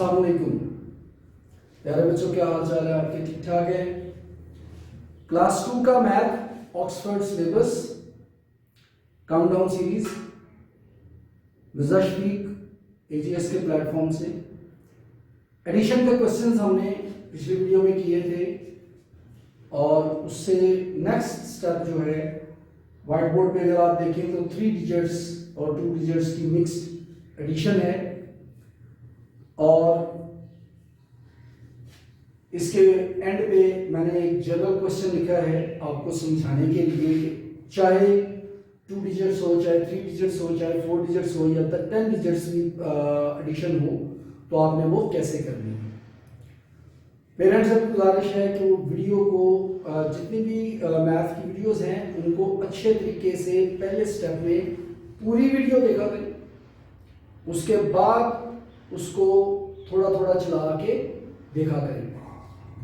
अस्सलाम वालेकुम प्यारे बच्चों, क्या हाल चाल है आपके? ठीक ठाक है। क्लास 2 का math Oxford syllabus countdown series Mirza Shafiq AGS के प्लेटफॉर्म से एडिशन के क्वेश्चंस हमने पिछले वीडियो में किए थे और उससे नेक्स्ट स्टेप जो है व्हाइट बोर्ड पे अगर आप देखें तो 3 डिजिट्स और 2 डिजिट्स की मिक्स्ड एडिशन है और इसके एंड पे मैंने एक जनरल क्वेश्चन लिखा है आपको समझाने के लिए, चाहे 2 डिजिट्स हो, चाहे 3 डिजिट्स हो, चाहे 4 डिजिट्स हो या 10 डिजिट्स की एडिशन हो तो आपने वो कैसे करनी है। पेरेंट्स से गुजारिश है कि वो वीडियो को जितनी भी मैथ की वीडियोस हैं उनको अच्छे तरीके से पहले स्टेप में पूरी वीडियो देखा करें, उसके बाद उसको थोड़ा थोड़ा चला के देखा करें।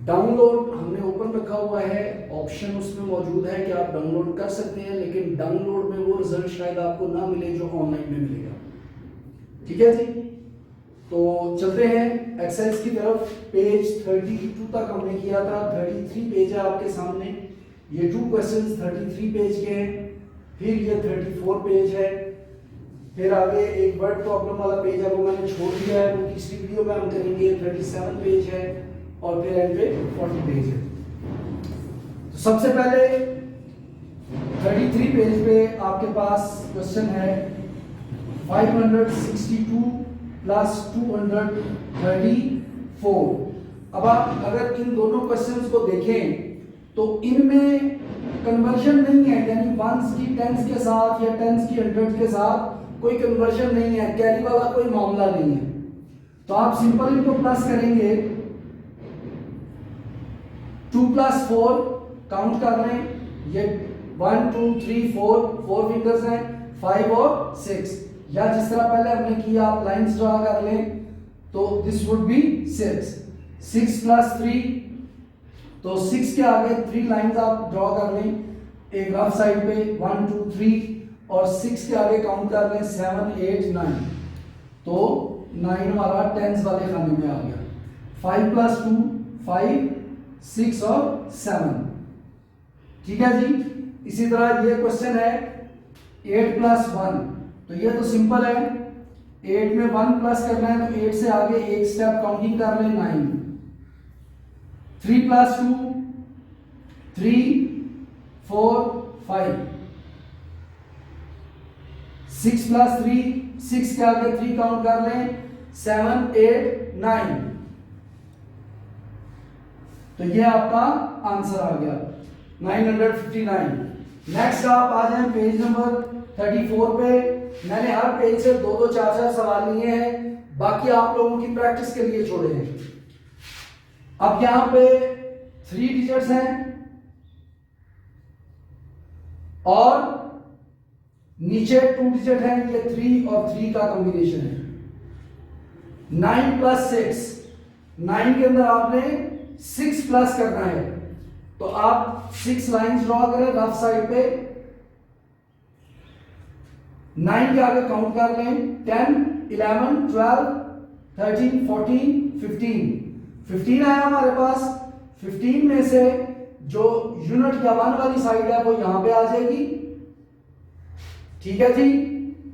डाउनलोड हमने ओपन रखा हुआ है, ऑप्शन उसमें मौजूद है कि आप डाउनलोड कर सकते हैं, लेकिन डाउनलोड में वो रिजल्ट शायद आपको ना मिले जो ऑनलाइन में मिलेगा। ठीक है जी, तो चलते हैं एक्सरसाइज की तरफ। पेज 32 तक हमने किया था, 33 पेज है आपके सामने। ये 2 क्वेश्चंस 33 पेज के हैं, फिर ये 34 पेज है, फिर आगे एक वर्ड प्रॉब्लम वाला पेज है वो मैंने छोड़ दिया है, वो तीसरी वीडियो में हम करेंगे। 37 पेज है और फिर एंड पे 40 पेज है। तो सबसे पहले 33 पेज पे आपके पास क्वेश्चन है 562 प्लस 234। अब आप अगर इन दोनों क्वेश्चंस को देखें तो इनमें कन्वर्जन नहीं है, यानी वंस की टेंस के साथ या टेंस की हंड्रेड के साथ कोई कन्वर्जन नहीं है, कैरी वाला कोई मामला नहीं है। तो आप सिंपल इनको प्लस करेंगे, 2 + 4 काउंट कर लें, ये 1 2 3 4 फिंगर्स हैं, 5 और 6, या जिस तरह पहले हमने किया आप लाइंस ड्रा कर लें तो दिस वुड बी 6 + 3, तो 6 के आगे 3 लाइंस आप ड्रॉ कर लें एक रफ साइड पे, 1 2 3, और 6 के आगे काउंट कर लें 7 8 9, तो 9 हमारा टेंस वाले खाने में आ गया। 5 + 2 5 6 और 7। ठीक है जी। इसी तरह ये क्वेश्चन है 8 + 1, तो ये तो सिंपल है, 8 में 1 प्लस करना है तो 8 से आगे एक स्टेप काउंटिंग कर लें 9। 3 + 2 3 4 5, 6 + 3 6 के आगे 3 काउंट कर लें 7 8 9, तो ये आपका आंसर आ गया 959। नेक्स्ट आप आ जाएं पेज नंबर 34 पे। मैंने हर पेज से 2 2 4 4 सवाल लिए हैं, बाकी आप लोगों की प्रैक्टिस के लिए छोड़े हैं। अब यहां पे 3 डिजिट्स हैं और नीचे 2 डिजिट हैं, ये 3 और 3 का कॉम्बिनेशन है। 9 + 6, 9 के अंदर आपने 6 प्लस करना है, तो आप 6 लाइंस ड्रॉ करें रफ साइड पे, 9 के आगे काउंट कर लें 10 11 12 13 14 15 15 आया हमारे पास। 15 में से जो यूनिट या 1 वाली साइड है वो यहां पे आ जाएगी। ठीक है जी,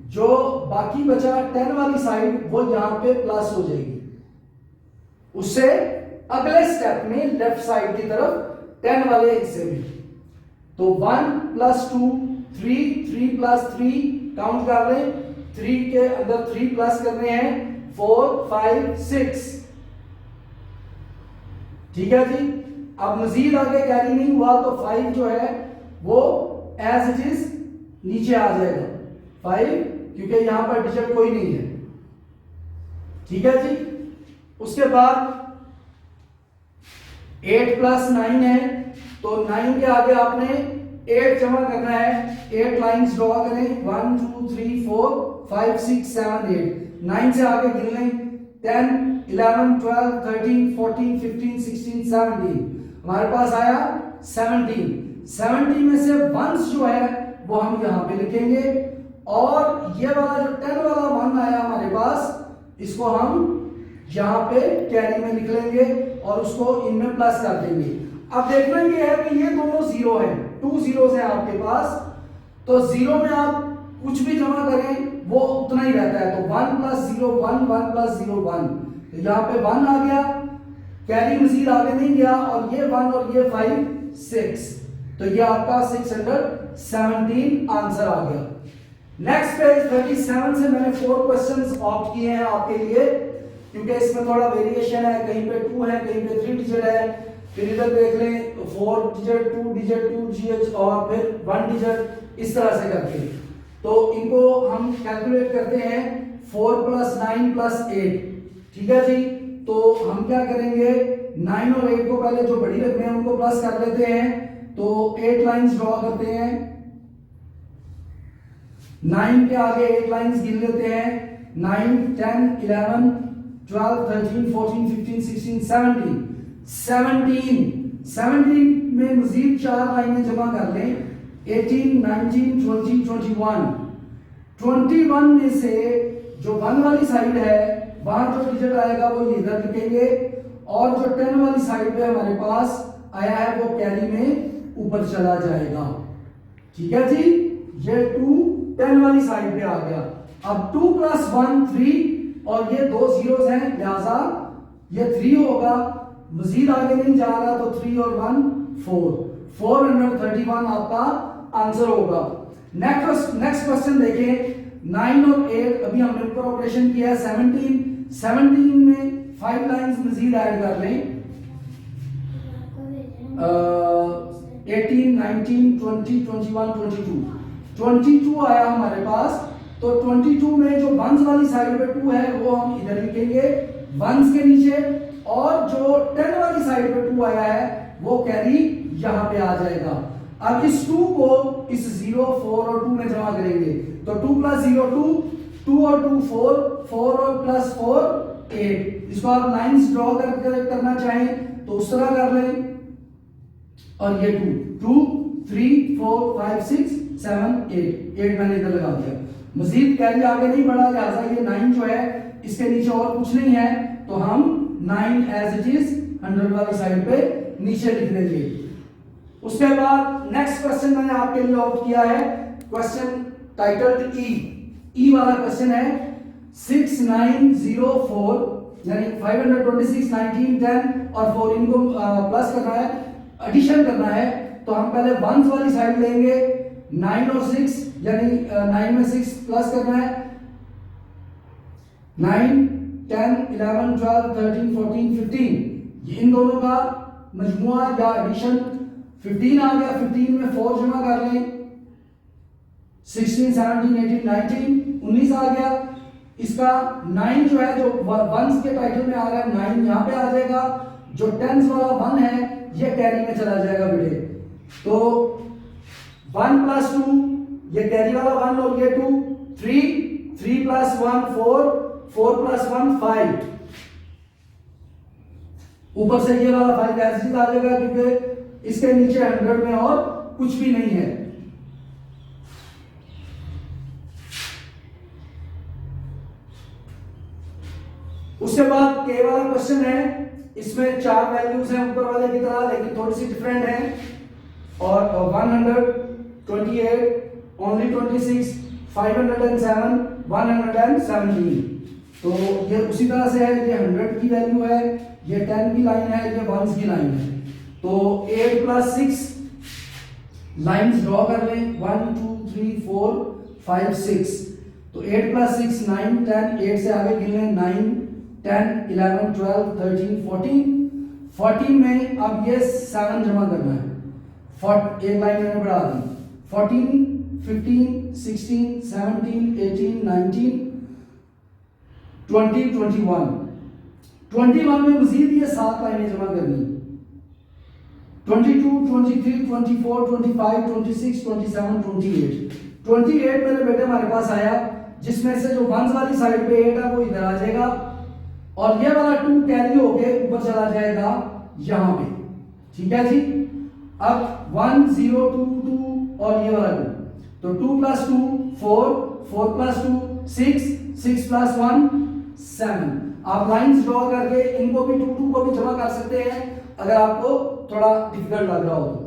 जो बाकी बचा 10 वाली साइड वो यहां पे प्लस हो जाएगी। उससे अगले स्टेप में लेफ्ट साइड की तरफ 10 वाले हिस्से में, तो 1 + 2 3 3 + 3 काउंट कर लें, 3 के अंदर 3 प्लस करने हैं 4 5 6। ठीक है जी। अब मजीद आगे कैरी नहीं हुआ तो 5 जो है वो एज इट इज नीचे आ जाएगा 5, क्योंकि यहां पर डिजिट कोई नहीं है। ठीक है जी। उसके बाद 8 + 9 है, तो 9 के आगे आपने 8 जमा करना है, 8 लाइंस ड्रॉ करें 1 2 3 4 5 6 7 8। 9 से आगे गिन लें 10 11 12 13 14 15 16 17, हमारे पास आया 17। 17 में से वंस जो है वो हम यहां पे लिखेंगे, और ये वाला जो 10 वाला 1 आया हमारे पास, इसको हम यहाँ पे कैरी में लिख लेंगे और उसको इनमें प्लस कर देंगे। अब देखना ये है कि ये दोनों जीरो है, 2 जीरोस है आपके पास, तो जीरो में आप कुछ भी जमा करें वो उतना ही रहता है। तो 1 + 0 1, 1 + 0 1, तो यहाँ पे 1 आ गया, कैरी मजीद आगे नहीं गया, और ये 1 और ये 5 6, तो ये आपका 617 आंसर आ गया। नेक्स्ट पेज 37 से मैंने 4 क्वेश्चंस ऑप्ट किए हैं आपके लिए, क्योंकि इसमें थोड़ा वेरिएशन है, कहीं पे 2 है, कहीं पे 3 डिजिट है, फिर इधर देख लें 4 डिजिट, 2 डिजिट, 2 GH और फिर 1 डिजिट, इस तरह से करके। तो इनको हम कैलकुलेट करते हैं 4 + 9 + 8, ठीक है जी। तो हम क्या करेंगे, 9 और 8 को पहले जो बड़ी रकमें हैं उनको प्लस कर लेते हैं, तो 8 लाइंस ड्रॉ करते हैं, 9 के आगे 8 लाइंस गिन लेते हैं, 9 10 11 12 13 14 15 16 17 में मजीद 4 लाइनें जमा कर लें, 18 19 20 21 में से जो 1 वाली साइड है वहां जो डिजिट आएगा वो इधर लिखेंगे, और जो 10 वाली साइड पे हमारे पास आया है वो कैरी में ऊपर चला जाएगा, ठीक है जी। ये 2 10 वाली साइड पे आ गया। अब 2 + 1 3, और ये 2 जीरोस हैं, लिहाजा ये 3 होगा, मजीद आगे नहीं जा रहा, तो 3 और 1 4, 431 आपका आंसर होगा। नेक्स्ट क्वेश्चन देखें, 9 और 8 अभी हमने ऊपर ऑपरेशन किया है, 17 में 5 लाइंस मजीद ऐड कर लें, 18 19 20 21 22 आया हमारे पास। तो 22 में जो 1s वाली साइड पे 2 है वो हम इधर लिखेंगे 1s के नीचे, और जो 10 वाली साइड पे 2 आया है वो कैरी यहां पे आ जाएगा। अब इस 2 को इस 0 4 और 2 में जमा करेंगे, तो 2 + 0 2, 2 और 2 4, 4 और +4 8। इसको आप लाइंस ड्रॉ करना चाहें तो उस तरह कर लें, और ये 2 3 4 5 6 7 8 मैंने इधर लगा दिया। मजीद कैरी आगे नहीं बढ़ा, लिहाजा ये 9 जो है इसके नीचे और कुछ नहीं है, तो हम 9 एज इट इज 100 वाली साइड पे नीचे लिख देंगे। उसके बाद नेक्स्ट क्वेश्चन मैंने आपके लिए ऑप्ट किया है, क्वेश्चन टाइटल्ड ई वाला क्वेश्चन है। 6 9 0 4 यानी 526 19 10 और 4 इनको प्लस करना है, एडिशन करना है, तो हम पहले 1s वाली साइड लेंगे, 9 और 6 यानी 9 में 6 प्लस करना है, 9 10 11 12 13 14 15, इन दोनों का मजमुआ या एडिशन 15 आ गया, 15 में 4 जमा कर लें, 16 17 18 19 19 आ गया। इसका 9 जो है जो 1s के टाइटल में आ रहा है 9 यहाँ पे आ जाएगा, जो 10s वाला 1 है ये कैरी में चला जाएगा बेटे, तो 1 + 2 ये कैरी वाला 1 और ये 2 3 3 + 1 4 4 + 1 5, ऊपर से ये वाला 5 ऐसे आ जाएगा क्योंकि इसके नीचे 100 में और कुछ भी नहीं है। उसके बाद के वाला क्वेश्चन है, इसमें 4 वैल्यूज हैं ऊपर वाले की तरह, लेकिन थोड़ी सी डिफरेंट है, और 128 ओनली 26 507 117, तो ये उसी तरह से है, ये 100 की वैल्यू है, ये 10 की लाइन है, ये 1s की लाइन है, तो 8 + 6 लाइंस ड्रॉ कर लें, 1 2 3 4 5 6, तो 8 + 6 9 10, 8 से आगे गिन लें 9 10 11 12 13 14 में अब ये 7 जमा करना है, एक लाइन मैंने बढ़ा दी, 14 15 16 17 18 19 20 21 में मजीद ये 7 लाइनें जमा करनी, 22 23 24 25 26 27 28 मेरे बेटे हमारे पास आया, जिसमें से जो 1s वाली साइड पे 8 है वो इधर आ जाएगा, और ये वाला 2 कैरी होके ऊपर चला जाएगा यहां पे, ठीक है जी। अब 1 0 2 2 और ये वाला 2, तो 2 + 2 4 4 + 2 6 6 + 1 7, आप लाइंस ड्रॉ करके इनको भी 2 2 को भी जमा कर सकते हैं अगर आपको थोड़ा डिफिकल्ट लग रहा हो तो।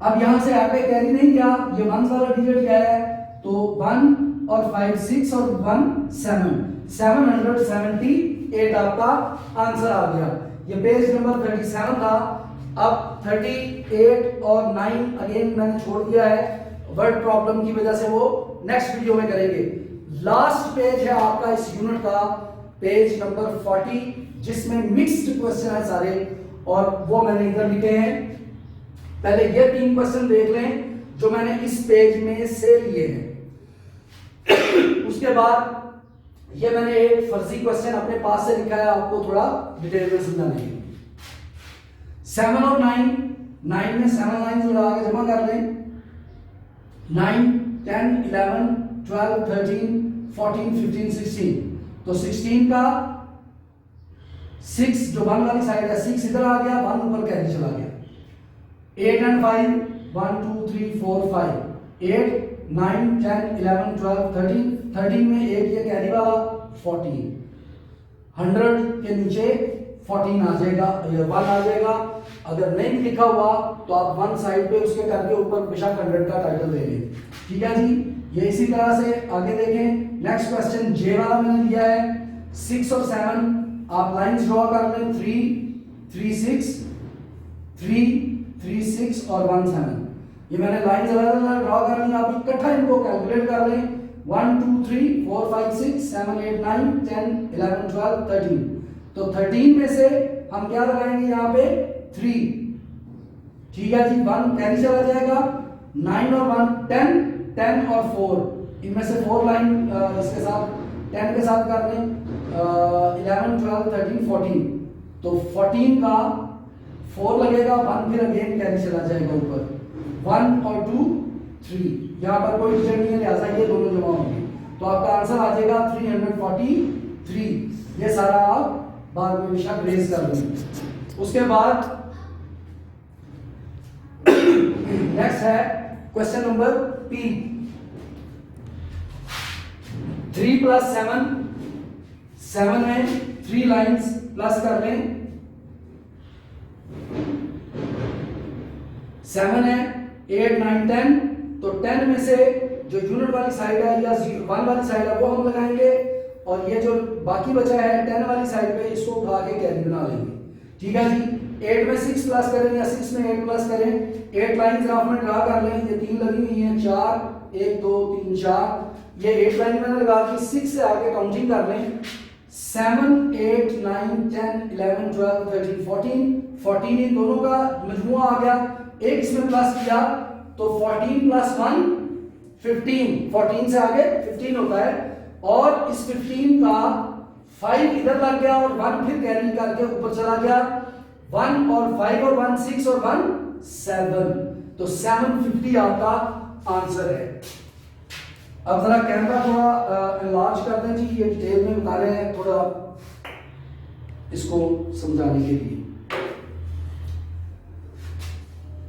अब यहां से आगे कैरी नहीं गया, ये 1 वाला डिजिट क्या है, तो 1 और 5 6 और 1 7, 778 आपका आंसर आ गया। ये पेज नंबर 37 था। अब 38 और 9 अगेन मैंने छोड़ दिया है वर्ड प्रॉब्लम की वजह से, वो नेक्स्ट वीडियो में करेंगे। लास्ट पेज है आपका इस यूनिट का, पेज नंबर 40, जिसमें मिक्स्ड क्वेश्चन है सारे, और वो मैंने इधर लिखे हैं। पहले ये 3 क्वेश्चन देख लें जो मैंने इस पेज में से लिए हैं। उसके बाद ये मैंने एक फर्जी क्वेश्चन अपने पास से लिखा है, आपको थोड़ा डिटेल में समझाने के लिए। 7 और 9 में 7 लाइन्स लगा के जमा कर लें। 9 10 11 12 13 14 15 16, तो 16 का 6 जो 1 वाली साइड है 6 इधर आ गया, 1 ऊपर कैरी चला गया। 8 and 5 1 2 3 4 5, 8 9 10 11 12 13, 13 में एक ये कैरी वाला 14, 100 के नीचे 14 आ जाएगा, ये 1 आ जाएगा। अगर नहीं लिखा हुआ तो आप 1 साइड पे उसके करके ऊपर बेशक 100 का टाइटल दे लें। ठीक है जी, ये इसी तरह से आगे देखें। नेक्स्ट क्वेश्चन जे वाला मैंने दिया है। 6 और 7 आप लाइंस ड्रॉ कर लें, 3 3 6 3 3 6 और 1 7। ये मैंने लाइंस अलग-अलग ड्रॉ कर ली, आप इकट्ठा इनको कैलकुलेट कर लें। 1 2 3 4 5 6 7 8 9 10 11 12 13, तो 13 में से हम क्या लगाएंगे यहाँ पे 3। ठीक है जी, 1 कैरी चला जाएगा। 9 और 1 10, 10 और 4, इनमें से 4 लाइन इसके साथ 10 के साथ कर लें। 11 12 13 14, तो 14 का 4 लगेगा, 1 फिर अगेन कैरी चला जाएगा ऊपर। 1 और 2 3, यहाँ पर कोई डिजिट नहीं है लिहाजा ये दोनों जमा होंगे, तो आपका आंसर आ जाएगा 343। ये सारा आप बाद में बेशक रेज कर लेंगे। उसके बाद नेक्स्ट है क्वेश्चन नंबर पी। 3 + 7, 7 में 3 लाइंस प्लस कर लें। 7 है 8 9 10, तो 10 में से जो यूनिट वाली साइड है या 1 वाली साइड है वो हम लगाएंगे, और ये जो बाकी बचा है 10 वाली साइड पे इसको उठा के कैरी बना लेंगे। ठीक है जी, 8 में 6 प्लस करें या 6 में 8 प्लस करें। 8 लाइन ग्राफ में ड्रा कर लें, ये 3 लगी हुई हैं, 4 1 2 3 4, ये 8 लाइन मैंने लगा दी। 6 से आगे काउंटिंग कर लें। 7 8 9 10 11 12 13 14, 14 इन दोनों का मजमुआ आ गया। एक इसमें प्लस किया तो 14 + 1 15, 14 से आगे 15 होता है, और इस 15 का 5 इधर लग गया और 1 फिर कैरी करके ऊपर चला गया। 1 और 5 और 1 6 और 1 7, तो 750 आपका आंसर है। अब जरा कैमरा थोड़ा एनलार्ज कर दें जी, ये डिटेल में बता रहे हैं थोड़ा इसको समझाने के लिए।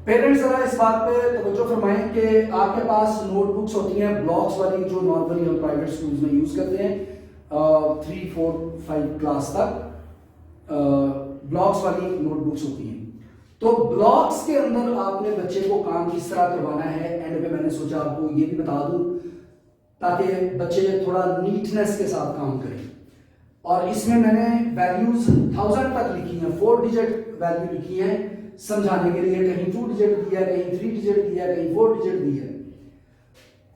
पेरेंट्स जरा इस बात पे तवज्जो फरमाएं कि आपके पास नोटबुक्स होती हैं ब्लॉक्स वाली, जो नॉर्मली हम प्राइवेट स्कूल्स में यूज करते हैं 3 4 5 क्लास तक ब्लॉक्स वाली नोटबुक्स होती हैं। तो ब्लॉक्स के अंदर आपने बच्चे को काम किस तरह करवाना है, एंड पे मैंने सोचा आपको ये भी बता दूं ताकि बच्चे थोड़ा नीटनेस के साथ काम करें। और इसमें मैंने वैल्यूज 1000 तक लिखी हैं, 4 डिजिट वैल्यू लिखी है समझाने के लिए। कहीं 2 डिजिट दिया, कहीं 3 डिजिट दिया, कहीं 4 डिजिट दिया।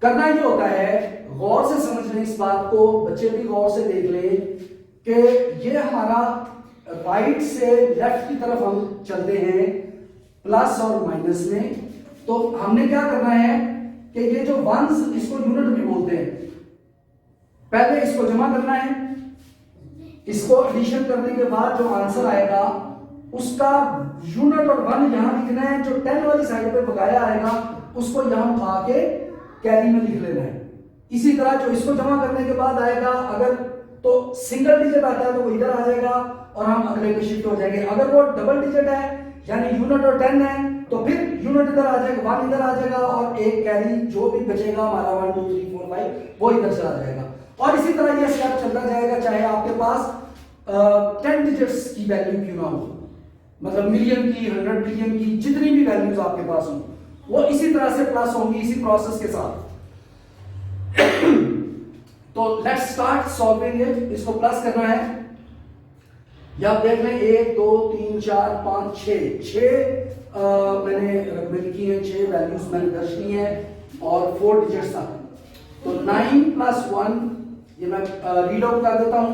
करना ये होता है, गौर से समझ लें इस बात को, बच्चे भी गौर से देख लें कि ये हमारा राइट से लेफ्ट की तरफ हम चलते हैं प्लस और माइनस में। तो हमने क्या करना है कि ये जो वंस, इसको यूनिट भी बोलते हैं, पहले इसको जमा करना है, इसको एडिशन करने के बाद जो आंसर आएगा उसका यूनिट और 1 यहां लिखना है। जो 10 वाली साइड पे बकाया आएगा उसको यहां उठा के कैरी में लिख लेना है। इसी तरह जो इसको जमा करने के बाद आएगा, अगर तो सिंगल डिजिट आता है तो वो इधर आ जाएगा और हम अगले पे शिफ्ट हो जाएंगे। अगर वो डबल डिजिट है यानी यूनिट और 10 है तो फिर यूनिट इधर आ जाएगा, 1 इधर आ जाएगा और एक कैरी जो भी बचेगा हमारा 1 2 3 4 5 वो इधर चला जाएगा। और इसी तरह ये स्टेप चलता जाएगा, चाहे आपके पास 10 डिजिट्स की वैल्यू क्यों ना हो, मतलब मिलियन की, 100 बिलियन की, जितनी भी वैल्यूज आपके पास हो वो इसी तरह से प्लस होंगी, इसी प्रोसेस के साथ। तो लेट्स स्टार्ट सॉल्विंग इट। इसको प्लस करना है, या आप देख लें 1 2 3 4 5 6 मैंने रकमें लिखी हैं, 6 वैल्यूज मैंने दर्ज की हैं और 4 डिजिट्स तक। तो 9 + 1 ये मैं रीड आउट कर देता हूं,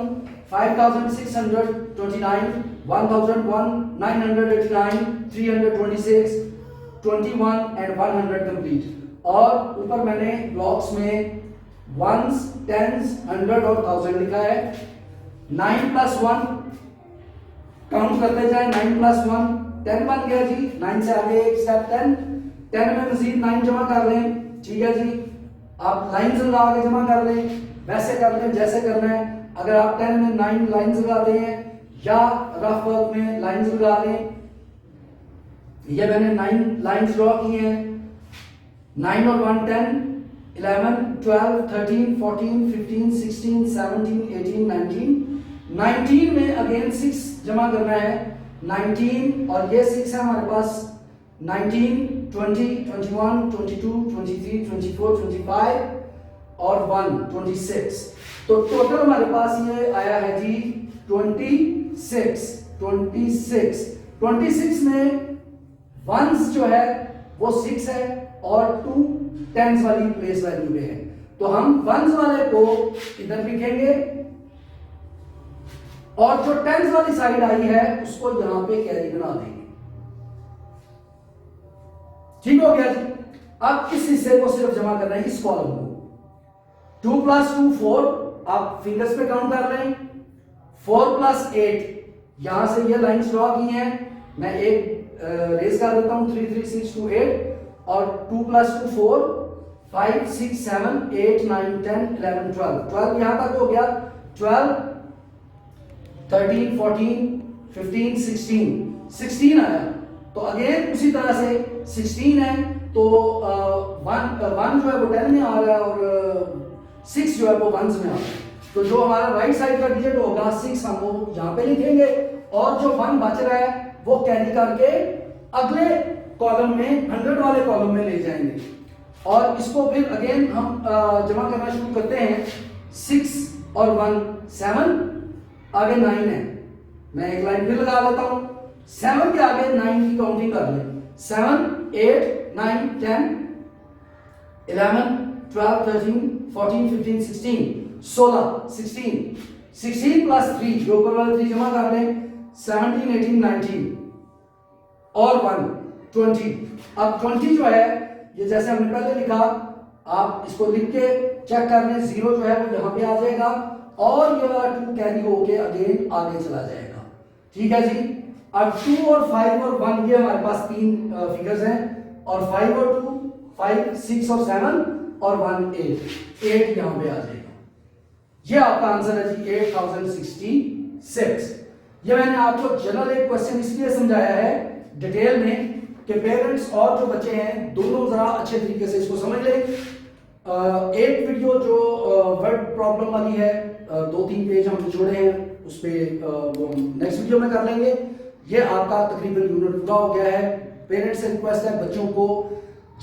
5629, 1001, 989, 326, 21 एंड 100 कंप्लीट। और ऊपर मैंने ब्लॉक्स में वंस, टेंस, 100 और 1000 लिखा है। 9 + 1 काउंट करते जाए, 9 + 1 10 बन गया जी। 9 से आगे एक स्टेप 10, 10 में मजीद 9 जमा कर लें, ठीक है जी। आप लाइन्स लगा के जमा कर लें, वैसे कर लें जैसे करना है। अगर आप 10 में 9 लाइन्स लगाते हैं या रफ वर्क में लाइन्स लगा लें, ये मैंने 9 लाइन्स ड्रॉ की हैं। 9 और 1 10, 11 12 13 14 15 16 17 18 19, 19 में अगेन 6 जमा करना है। 19 और ये 6 है हमारे पास। 19 20 21 22 23 24 25 और 1 26। तो टोटल हमारे पास ये आया है जी 26। 26 में वंस जो है वो 6 है और 2 टेंस वाली प्लेस वैल्यू में है। तो हम वंस वाले को इधर लिखेंगे और जो टेंस वाली साइड आई है उसको यहां पे कैरी बना देंगे। ठीक हो गया जी। अब इस हिस्से को सिर्फ जमा करना है, इस कॉलम को। 2 + 2 4, आप फिंगर्स पे काउंट कर लें। 4 + 8, यहां से ये लाइंस ड्रॉ की हैं, मैं एक रेस कर देता हूं, 3 3 6 2 8 और 2 + 2 4 5 6 7 8 9 10 11 12 12 यहां तक हो गया। 12 13 14 15 16 आया। तो अगेन उसी तरह से 16 है तो 1 जो है वो 10 में आ रहा है और 6 जो है वो 1s में आ रहा है। तो जो हमारा राइट साइड का डिजिट होगा 6 हम वो यहां पे लिखेंगे और जो 1 बच रहा है वो कैरी करके अगले कॉलम में 100 वाले कॉलम में ले जाएंगे। और इसको फिर अगेन हम जमा करना शुरू करते हैं। 6 और 1 7, आगे 9 है। मैं एक लाइन फिर लगा देता हूं, 7 के आगे 9 की काउंटिंग कर लें। 7 8 9 10 11 12 13 14 15 16 16 16 + 3, जो ऊपर वाले 3 जमा कर लें। 17 18 19 और 1 20। अब 20 जो है ये जैसे हमने पहले लिखा, आप इसको लिख के चेक कर लें। 0 जो है वो यहां पे आ जाएगा और ये वाला 2 कैरी होके अगेन आगे चला जाएगा। ठीक है जी। अब 2 और 5 और 1 ये हमारे पास 3 फिगर्स हैं और 5 और 2 5 6 और 7 और 1 8 यहां पे आ जाएगा। ये आपका आंसर है जी 8066। ये मैंने आपको जनरल एक क्वेश्चन इसलिए समझाया है डिटेल में कि पेरेंट्स और जो बच्चे हैं दोनों जरा अच्छे तरीके से इसको समझ लें। एक वीडियो जो वर्ड प्रॉब्लम वाली है, 2-3 पेज हम छोड़े हैं, उस पर वो नेक्स्ट वीडियो में कर लेंगे। ये आपका तकरीबन यूनिट पूरा हो गया है। पेरेंट्स से रिक्वेस्ट है बच्चों को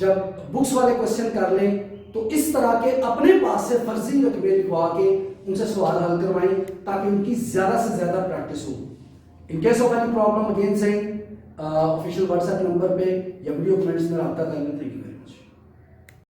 जब बुक्स वाले क्वेश्चन कर लें तो इस तरह के अपने पास से फर्जी रकबे लिखवा के उनसे सवाल हल करवाएं ताकि उनकी ज्यादा से ज्यादा प्रैक्टिस हो। In case of any problem again से ऑफिशियल व्हाट्सएप नंबर पे या वीडियो कमेंट्स में रब्ता कर लें। Thank you.